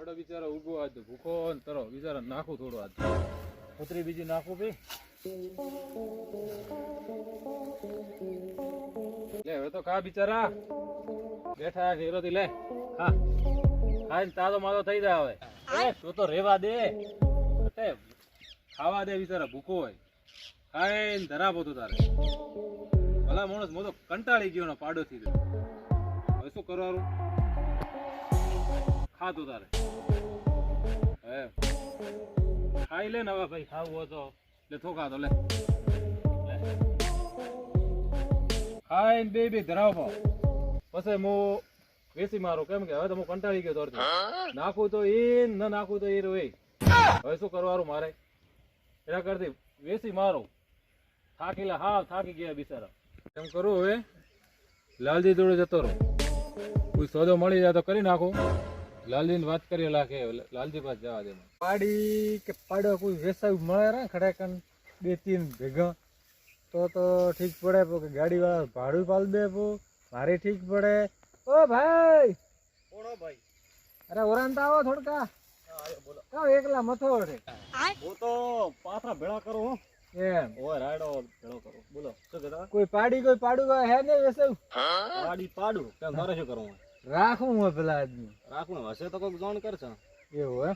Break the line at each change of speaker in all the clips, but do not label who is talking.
પાડો બિચારો ઊભો આજ ભૂખો ને તરો બિચારા નાખું થોડું આજ પતરી બીજી નાખું ભઈ લે હવે તો ખા બિચારા બેઠા હીરોથી લે હા ખાઈને તાજો માજો થઈ જાય હવે તું તો રેવા દે ખાવા દે બિચારા ભૂખો હોય ખાઈને ધરાવો તું તારે ભલા માણસ મો તો કંટાળી ગયો ને પાડો થી હવે શું કરવાનું ખાતું તારે હે ખાઈ લે ને હવે ભાઈ ખાવું હોય તો લે થોકા તો લે ખાઈને બે ધરાવો પછી હું વેસી મારો કેમ કે હવે તો હું કંટાળી ગયો તોરથી નાખું તો એ ન નાખું તો એ રોય હવે શું કરવાનું મારે એના કરતી વેસી મારો થાકીલા હા થાકી ગયા બિચારા એમ કરું હવે લાલજી જોડે જતો રહો કોઈ સોદો મળી જાય તો કરી નાખું લાલજી વાત કરી લાખે લાલજી પાસે જવા દે પાડી કે પાડો કોઈ વેસાયું મળે ને ખરેખર 2-3 ભેગા તો ઠીક પડે કે ગાડી વાળા ભાડું પાલ દે મારે ઠીક પડે ઓ ભાઈ કોણો ભાઈ અરે ઓરાંતા આવો થોડકા આયો બોલો કા એકલા મથો રે હું તો પાથરા ભેળા કરું હું એમ ઓય રાડો ભેળો કરું બોલો શું કહેતા કોઈ પાડું હે ને વેસાયું પાડી પાડું કેમ મારે શું કરવું રાખું હું પેલા આદમી રાખું હશે તો કોઈ જાણ કરશે એવું હે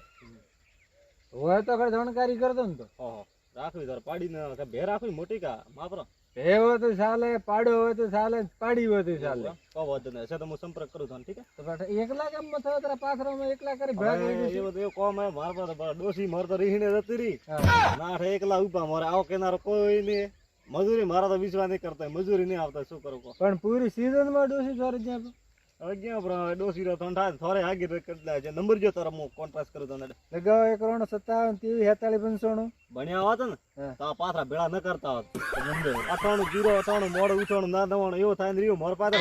હોય તો કઈ જાણકારી કરતો ને તો ઓહો રાખવી તાર પાડીને ભે રાખવી મોટી કા માપરો ભે હોય તો ચાલે પાડો હોય તો ચાલે પાડી હોય તો ચાલે તો વધુ ને હશે તો હું સંપર્ક કરું છું ઠીક છે તો એકલા કેમ મથો તારા પાથરામાં એકલા કરી ભેળા કરી એ બધું કોમ હે માર પર ડોસી માર તો રીહીને જતી રહી ના એકલા ઉભા મારે આવો કેનારો કોઈ નહીં મજૂરી મારા તો વિશ્વાસ નહીં કરતા મજૂરી નહીં આવતા શું કરું પણ પૂરી સીઝન માં ડોસી ચોરી જ્યાં ક્યાં ડોસી રો ઠંડા થોરે આગી કરતા છે નંબર જો તારા હું કોન્ટ્રાક્ટ કરું તને લગાવ 157 ભણ્યા હોત ને તો આ પાથરા ભેળા ન કરતા હોત નંબર 98 મોડું ઉઠાણું ના દવાનું એવો થાય ને રહ્યો માર પાસે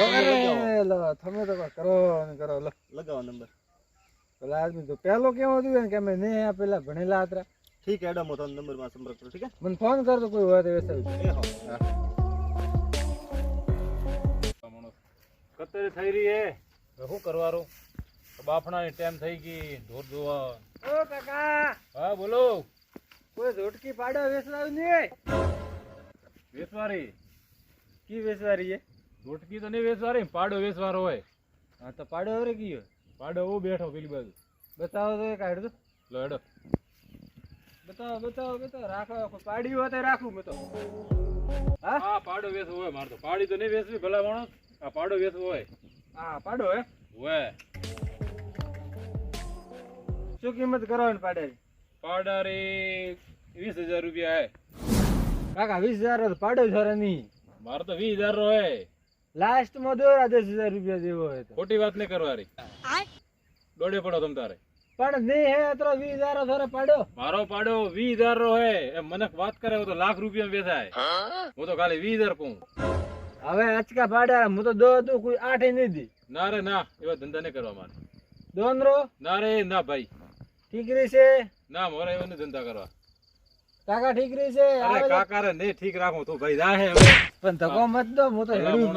તમે તો કરો લગાવો નંબર પેલા આદમી તો પહેલો કેવો હતું કે અમે ને પેલા ભણેલા હતા ઠીક એડમ હું તને નંબર માં સંપર્ક કરું ઠીક છે મને ફોન કરતો કોઈ હોય તો કતરી થઈ રહી હે શું કરવાનું બાફણાની ટાઈમ થઈ ગઈ ઢોર જોવા ઓ કાકા હા બોલો કોઈ ઝોટકી પાડો વેચવાયું નહીં વેચવારી કી વેચવારી હે ઝોટકી તો નહીં વેચવારી પાડો વેચવારો હોય હા તો પાડો હવે કી પાડો હું બેઠો પેલી બાજુ બતાવો તો કાઢ દો લો હેડો બતાવો રાખો પાડી હોય તો રાખું મેં તો હા પાડો વેચવો હોય મારે તો પાડી તો નહીં વેચવી ભલા માણસ આ પાડો વેચવો હોય હા પાડો હે હોય શું કિંમત કરવાની પાડાની પાડારી 20,000 રૂપિયા હે કાકા 20,000 પાડો જરા નહીં મારે તો 20,000 રો હે લાસ્ટ માં દો 10,000 રૂપિયા જેવો હોય તો ખોટી વાત નહીં કરવાની દોડે પડો તમ તારે પણ નહીં હે તો 20,000 થોરે પાડો મારો પાડો 20,000 રો હે એમ મને વાત કરે તો લાખ રૂપિયા વેચાય હું તો ખાલી 20,000 કહું હવે આચકા પાડ્યા હું તો દો કોઈ 8 નહીં દી ના રે ના એવા ધંધા નહીં કરવા મારે દોનરો ના રે ના ભાઈ ઠીકરી છે ના મોરે એવો નહીં ધંધા કરવા કાકા ઠીકરી છે અરે કાકા રે નહીં ઠીક રાખું તું ભાઈ જા હે હવે પણ ધકો મત દો હું તો હેડું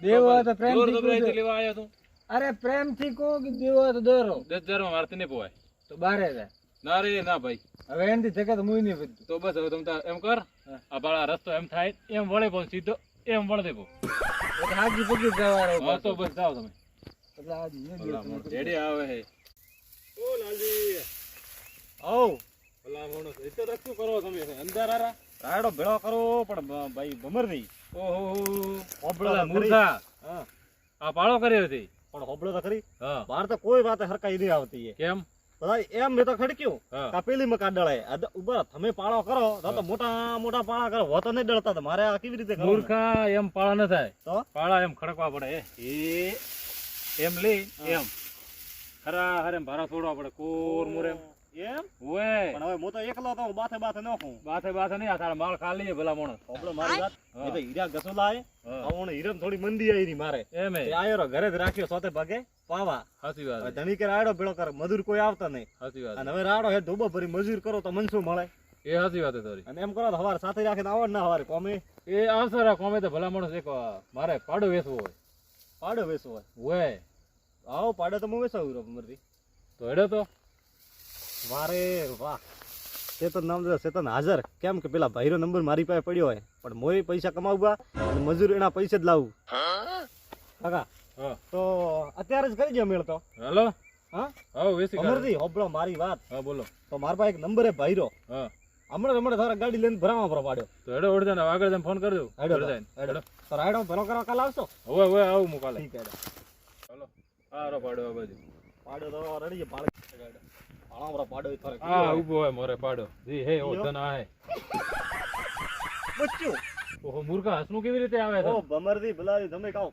દેવો તો પ્રેમ થી લેવા આવ્યો તું અરે પ્રેમ થી કહો કે દેવો તો દોરો 10,000 માં મારતી નહીં પોવાય તો 12,000 ના રે ના ભાઈ હવે એનથી જગ્યા તો મુઈ નહીં બધું તો બસ હવે તમે એમ કર આ બાળા રસ્તો એમ થાય એમ વળે પણ સીધો એમ વળ દેવો એટલે હાજી પગી જવારે હા તો બસ જાઓ તમે એટલે આજ રેડી આવે હે ઓ લાલજી આવ ભલા મોણો એતો રખતું કરો તમે અંદર આરા રાડો ભેળો કરો પણ ભાઈ ભમર નહીં ઓહો હોબળા મૂર્ખા હા આ પાળો કર્યો હતી પણ હોબળો તો ખરી હા બહાર તો કોઈ વાત હરકાઈ નહીં આવતી કેમ બધા એમ મેં તો ખડક્યું કાપેલી મકા ડળે ઉપર તમે પાળો કરો તો મોટા પાળા કરો હો તો નહીં ડળતા મારે આ કેવી રીતે મૂર્ખા એમ પાળા ન થાય તો પાળા એમ ખડકવા પડે એ એમ લે એમ ખરા હરે ભારા છોડવા પડે કોર મોરે એમ ઓય પણ હવે હું તો એકલો તો બાથે નોખું બાથે નહીં આ તારા માળ ખાલી ભલા મોણસ ઓબળો મારી વાત એ તો હીરા ગસોલા આય આવણ હીરમ થોડી મંદી આવી ની મારે એમ એ આયરો ઘરે જ રાખ્યો સોતે ભાગે પાવા સાચી વાત ધણી કે રાડો ભેળો કરે મજૂર કોઈ આવતા નહીં સાચી વાત અને હવે રાડો હે ધોબો ભરી મજૂર કરો તો મનસુ મળે એ સાચી વાત તારી અને એમ કરો તો હવાર સાથે રાખીને આવડ ના હવારે કોમે એ આવશે રા કોમે તો ભલા માણસ એક મારે પાડો વેચવો હોય ઓય આવો પાડો તો હું વેચાવું રો મરતી તો હેડો તો.
વારે વાહ, ચેતન નામ ચેતન હાજર. કેમ કે પેલા ભાઈનો નંબર મારી પાસે પડ્યો હોય, પણ મોય પૈસા કમાવવા અને મજૂર એના પૈસે જ લાવવું. કાકા તો અત્યારે જ કરી દો મેળ તો.
હાલો.
હા
હા વેસી
અમરજી હોબળો મારી વાત.
હા બોલો.
તો મારા પાસે એક નંબર હે ભાઈરો.
હા
હમણાં તારા ગાડી લઈને ભરાવા પર પાડ્યો.
તો હેડો ઓડજો ને આગળ જઈને ફોન કરજો.
હેડો તો રાઈડો ભરો કરવા કાલ આવશો?
હવે હવે આવું હું કાલે.
ઠીક હેડો.
હાલો. આરો પાડો આ બાજુ.
પાડો તો રેડી છે પાડો. પાળો પાડો ઈ થોરે.
હા ઊભો હોય મોરે પાડો. જી હે ઓ ધન આ હે.
બચ્ચું.
ઓહો મૂર્ખા હસનું કેવી રીતે આવે છે?
ઓ બમરજી ભલાજી તમે કહો.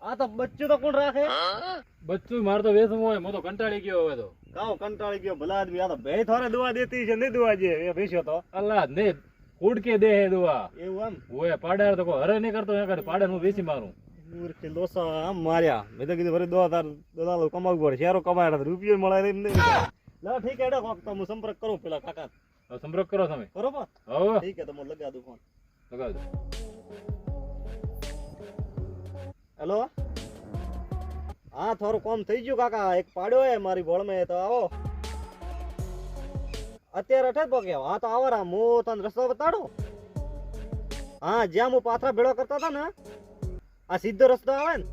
આ તો બચ્ચું તો કોણ રાખે?
બચ્ચું માર તો વેસવું હોય, મો તો કંટાળી ગયો હવે તો.
કાઉ કંટાળી ગયો ભલા આદમી. આ તો બે થોરે દુઆ દેતી છે, નહીં દુઆ જે એ ભેસ્યો તો.
અલ્લાહ ને ઉડકે દે હે દુઆ.
એવું એમ?
ઓય પાડાર તો કોઈ હરે નહીં કરતો, એ પાડે હું વેચી મારું.
મૂર્ખ લોસા આમ માર્યા. મેં તો કીધું વળી દો તાર દલાલો કમાવું પડે. શેરો કમાયા તો રૂપિયો મળે એમ નહીં. લા ઠીક હે ડો તો હું સંપર્ક કરું પેલા કાકા.
હવે સંપર્ક કરો તમે.
બરોબર?
હવે
ઠીક હે તો હું લગા દઉં ફોન.
લગાવજો.
હેલો. હા થોડું કોમ થઈ ગયું કાકા. એક પાડ્યો હે મારી ભોળમાં, તો આવો અત્યારે અઠે પગ્યો. હા તો આવો રા, હું તને રસ્તો બતાડું. હા જ્યાં હું પાથરા ભેળો કરતા હતા ને, આ સીધો રસ્તો આવે ને,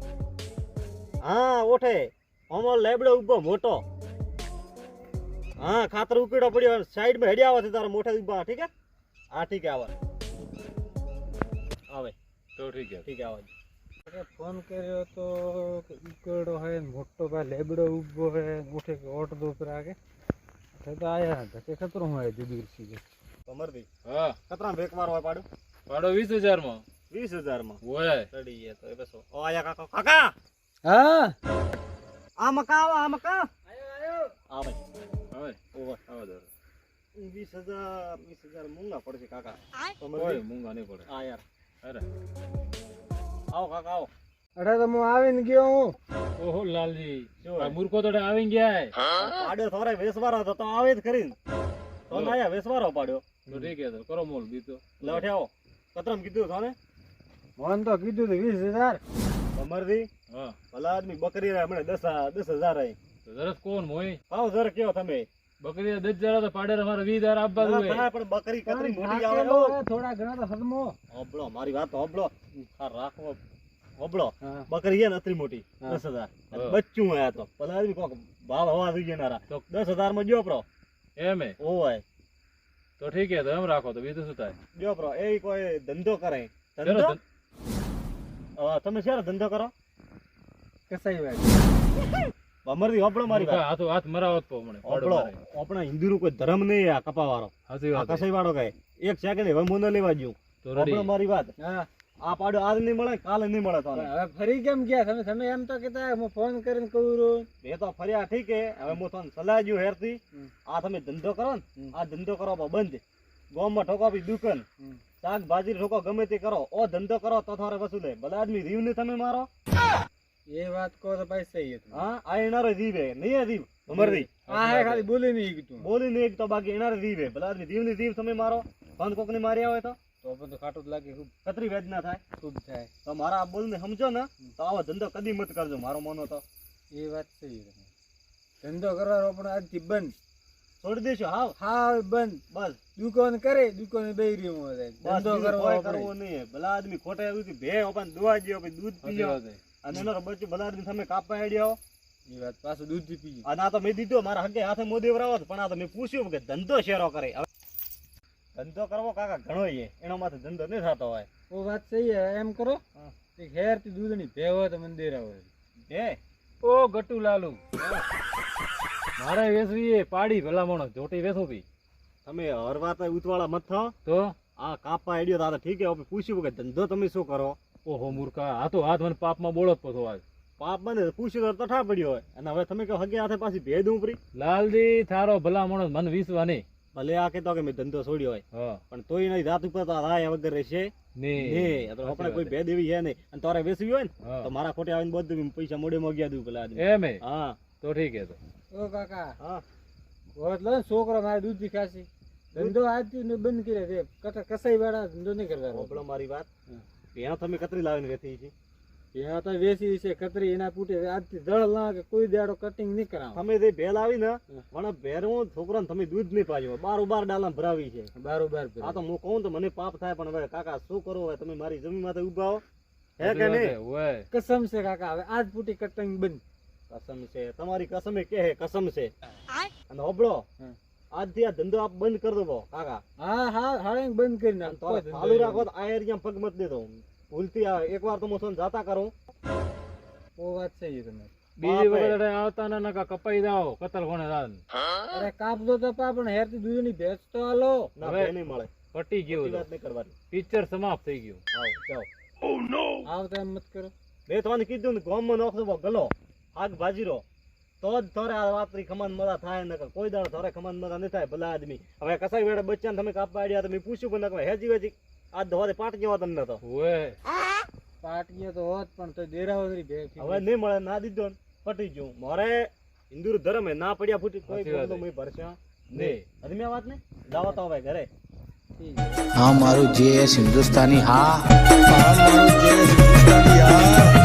હા ઓઠે અમો લેબડો ઉભો મોટો. હા ખાતર ઉકેડો પડ્યો, સાઈડ માં હેડી આવે તારા મોટા ઉભા. ઠીક હે? હા ઠીક હે આવે આવે
તો ઠીક છે.
ઠીક હે આવે.
ફોન કર્યો તો ઉકેડો હે, મોટો ભાઈ લેબડો ઉભો હે, મોટે ઓટ દો પર આગે તો આયા ધકે ખતરો હોય દીદી સીધે.
કમરદી
હા
કતરા બેકવાર હોય પાડું?
પાડો 20000 માં.
20000 માં
ઓય
ચડી ગયા તો એ બસો. ઓ આયા કાકા. કાકા
હા
આ મકા આવો, આ મકા
આયો
આવે
હવે
ઓવર.
આવો દો.
20000 મૂંગા પડશે કાકા.
કોઈ મૂંગા નહીં પડે.
હા યાર
અરે
આવો કાકા આવો.
અરે તો હું આવીને ગયો હું. ઓહો લાલજી આ મૂર્ખો તો આવી ગયા.
પાડ્યો થોરે વેસવારો હતો તો આવે જ કરીને તો આયા વેસવારો પાડ્યો.
તો ઠીક હે તો કરો મોલ દીધો.
લવઠે આવો. કતરમ કીધું તને?
મોહન તો કીધું તો 20000.
અમરજી
હા
ભલા આદમી બકરી રે હમણે 10000 આઈ
તો જરસ કોણ મોય
આવો જર કયો તમે.
બકરી 10000 તો પાડે અમારે 20000 આપવા
ના,
જોઈએ.
ના, પણ બકરી કતરી મોટી આવે
થોડા ઘણા તો સદમો.
હોબળો મારી વાત હોબળો. આ રાખો હોબળો.
હા.
બકરી છે ને અતરી મોટી 10000
હા.
બચ્ચું આયા તો ભલા આદમી કોક ભાવ હવા થઈ ગયા
તો
10000 માં જો પ્રો
એમ હે
ઓય
તો ઠીક હે તો એમ રાખો તો બીજું શું થાય.
જો પ્રો એ કોઈ ધંધો કરે.
ચલો
ધંધો તમે શેનો ધંધો કરો?
કસાઈ વાત
અમરજી હોબળો મારી વાત.
હાથ હાથ મરાવત તો મને
હોબળો આપણા હિન્દુ કોઈ ધર્મ નહીં આ કપા વાળો.
હાચી
આ
વાત
કસાઈ વાળો કહે એક સેકન્ડ હવે મું ન લેવા જ્યું.
તો
હોબળો
રેડી.
મારી વાત.
હા
આ પાડો આજ નહીં મળે કાલે નહીં મળે તને.
હવે ફરી કેમ ગયા તમે? તમે એમ તો કહેતા હું ફોન કરીને કહું છું.
એ તો ફર્યા ઠીક હે. હવે હું તને સલાહ જ્યું હેરથી. આ તમે ધંધો કરો ને, આ ધંધો કરો પણ બંધ. ગામમાં ઠોકો આપી દુકાન શાકભાજી ઠોકો ગમે તે કરો, ઓ ધંધો કરો તો થારે વસૂલે. બધા આદમી રીવ ને તમે મારો.
એ વાત કહો તો ભાઈ સહી હતું.
હા આ એનારો રીવ હે નહીં રીવ અમરજી.
આ હે ખાલી બોલી નહીં કીધું.
બોલી ને એક તો બાકી એનારે રીવ હે. બધા આદમી રીવ ની રીવ તમે મારો. ફોન કોક ને માર્યા હોય તો
તો બધું ખાટું જ લાગે. ખૂબ
કતરી વેદના થાય.
ખૂબ થાય.
તો મારા બોલ ને સમજો ને તો આવો ધંધો કદી મત કરજો મારો મોનો તો.
એ વાત સહી છે. ધંધો કરવાનો પણ આજથી બંધ.
છોડી દેશો હાવ
હા બંધ.
બસ.
દુકાન કરે દુકાન બેહી રહ્યો હોય. ધંધો
કરવો નહીં. ભલા આદમી ખોટે આવ્યું ભે ઓપન દુવા જ્યો દૂધ પીજો અને એનો બચ્ચું ભલા આદમી તમે કાપવા હેડ્યો.
એ વાત પાછું દૂધ થી પીજો.
અને આ તો મેં દીધો મારા હગે હાથે મોદી વરાવો પણ આ તો મેં પૂછ્યું કે ધંધો શેરો કરે. હવે ધંધો કરવો કાકા ઘણો છે, એનો માથે ધંધો નહીં થતો હોય.
ઓ વાત સહી હે. એમ કરો એક હેર થી દૂધની ભેવ હોય તો મંદિર આવે.
હે
ઓ ગટુ લાલુ મારે વેસવી એ પાડી ભલામણો જોટી વેસું પી.
તમે હર વાત ઉતવાળા મત થાઓ.
તો
આ કાપવા હેડ્યો તો આ તો ઠીક હે. આપણે પૂછ્યું કે ધંધો તમે શું કરો?
ઓહો મૂર્ખા આ તો હાથ મને પાપમાં બોલો જ પથો આજ.
પાપ મને પૂછ્યું તો ઠા પડ્યો હોય. અને હવે તમે કહો હગે હાથે પાછી ભેદ ઉપરી.
લાલજી થારો ભલામણો મને વિશ્વા નહીં.
ભલે આ કહેતો કે મેં ધંધો છોડ્યો હોય
હા
પણ તોય નહીં રાત ઉપર તો રાયા વગર રહેશે નહીં. આ તો આપણે કોઈ ભેદ એવી છે નહીં. અને તારે વેસવી હોય ને તો મારા ખોટે આવીને બધું પૈસા મોડે મોગ્યા દઉં પેલા આદમી.
એમ હે
હા
તો ઠીક હે તો. ઓ કાકા
હા
હોત લો છોકરો મારે દૂધ થી ખાસી ધંધો આજથી બંધ કરે છે. કસાઈ વાળા ધંધો નહીં કરવાનો.
હોબળો મારી વાત. ત્યાં તમે કતરી લાવીને વેચી છે?
ત્યાં તો વેસી છે કતરી એના પૂટે આજથી દળ ના કે કોઈ દાડો કટિંગ નહીં કરાવ.
તમે જે ભેલ આવી ને મને ભેરું છોકરાને તમે દૂધ નહીં પાજો બારોબાર ડાલા ભરાવી છે
બારોબાર
આ તો હું કહું તો મને પાપ થાય પણ હવે કાકા શું કરો હવે તમે મારી જમીન માથે ઉભા હો હે કે નહીં
કસમ છે કાકા હવે આજ પૂટી કટિંગ બંધ.
કસમ છે તમારી કસમે કે હે કસમ છે અને હોબળો આજથી આ ધંધો આપ બંધ કરી દો કાકા.
હા હા હાળે બંધ કરી નાખ.
તો ચાલુ રાખો તો આ એરિયા પગ મત દેતો ભૂલથી એકવાર તો હું જાતા કરું.
ઓ વાત છે એ તમે
બીજી
વખત આવતા ના નકા કપાઈ જાઓ કતલ કોણે રાન. અરે કાપજો તો પા પણ હેરતી દૂધની ભેંસ તો હાલો.
ના બે નહીં મળે
પટી ગયું
વાત નહીં કરવાની.
પિક્ચર સમાપ્ત થઈ ગયું.
આવો જાઓ.
ઓ નો આવતા એમ મત કરો.
મેં તમને કીધું ને ગામમાં નોખો ગલો આગ ભાજીરો તો જ થોરે આ વાતરી ખમન મદા થાય ને કોઈ દાડો થોરે ખમન મદા નહીં થાય ભલા આદમી. હવે કસાઈ વેડે બચ્ચાને તમે કાપવા આડ્યા તમે પૂછ્યું પણ નકવા હેજી વેજી આજ ધોરે પાટ ગયો તમને તો
ઓય પાટ ગયો તો હોત પણ તો દેરાવરી ભેંસ
હવે નહીં મળે ના દીધો ને પટી ગયું મારે હિન્દુ ધર્મ હે ના પડ્યા ફૂટી કોઈ બોલતો મેં ભરશે નહીં. અદમી આ વાત ને જાવ તો હવે ઘરે.
हाँ मारू जेएस हिंदुस्तानी हाँ मारू जेएस हिंदुस्तानी यार